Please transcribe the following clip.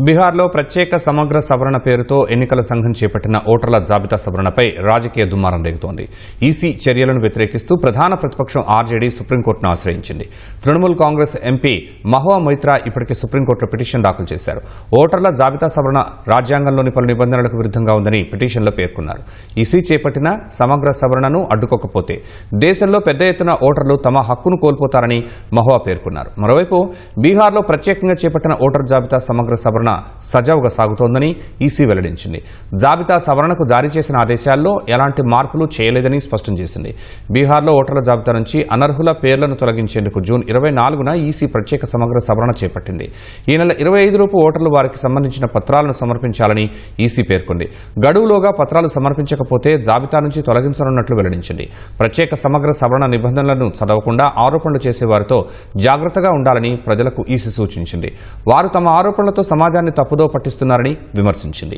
బీహార్లో ప్రత్యేక సమగ్ర సవరణ పేరుతో ఎన్నికల సంఘం చేపట్టిన ఓటర్ల జాబితా సవరణపై రాజకీయ దుమారం రేగుతోంది. ఈసీ చర్యలను వ్యతిరేకిస్తూ ప్రధాన ప్రతిపక్షం ఆర్జేడీ సుప్రీంకోర్టును ఆశ్రయించింది. తృణమూల్ కాంగ్రెస్ ఎంపీ మహువా మొయిత్రా ఇప్పటికే సుప్రీంకోర్టులో పిటిషన్ దాఖలు చేశారు. ఓటర్ల జాబితా సవరణ రాజ్యాంగంలోని పలు నిబంధనలకు విరుద్ధంగా ఉందని పిటిషన్లో పేర్కొన్నారు. ఈసీ చేపట్టిన సమగ్ర సవరణను అడ్డుకోకపోతే దేశంలో పెద్ద ఎత్తున ఓటర్లు తమ హక్కును కోల్పోతారని మహువా పేర్కొన్నారు. మరోవైపు బీహార్లో ప్రత్యేకంగా చేపట్టిన ఓటర్ జాబితా సమగ్ర సవరణ సజావుగా సాగుతోందని ఈసీ వెల్లడించింది. జాబితా సవరణకు జారీ చేసిన ఆదేశాల్లో ఎలాంటి మార్పులు చేయలేదని స్పష్టం చేసింది. బీహార్లో ఓటర్ల జాబితా నుంచి అనర్హుల పేర్లను తొలగించేందుకు జూన్ 24న ఈసీ ప్రత్యేక సమగ్ర సవరణ చేపట్టింది. ఈ నెల 25లోపు ఓటర్లు వారికి సంబంధించిన పత్రాలను సమర్పించాలని ఈసీ పేర్కొంది. గడువులోగా పత్రాలు సమర్పించకపోతే జాబితా నుంచి తొలగించనున్నట్లు వెల్లడించింది. ప్రత్యేక సమగ్ర సవరణ నిబంధనలను చదవకుండా ఆరోపణలు చేసేవారితో జాగ్రత్తగా ఉండాలని ప్రజలకు ఈసీ సూచించింది. వారు తమ ఆరోపణలతో సమాజాన్ని తప్పుదో పట్టిస్తున్నారని విమర్శించింది.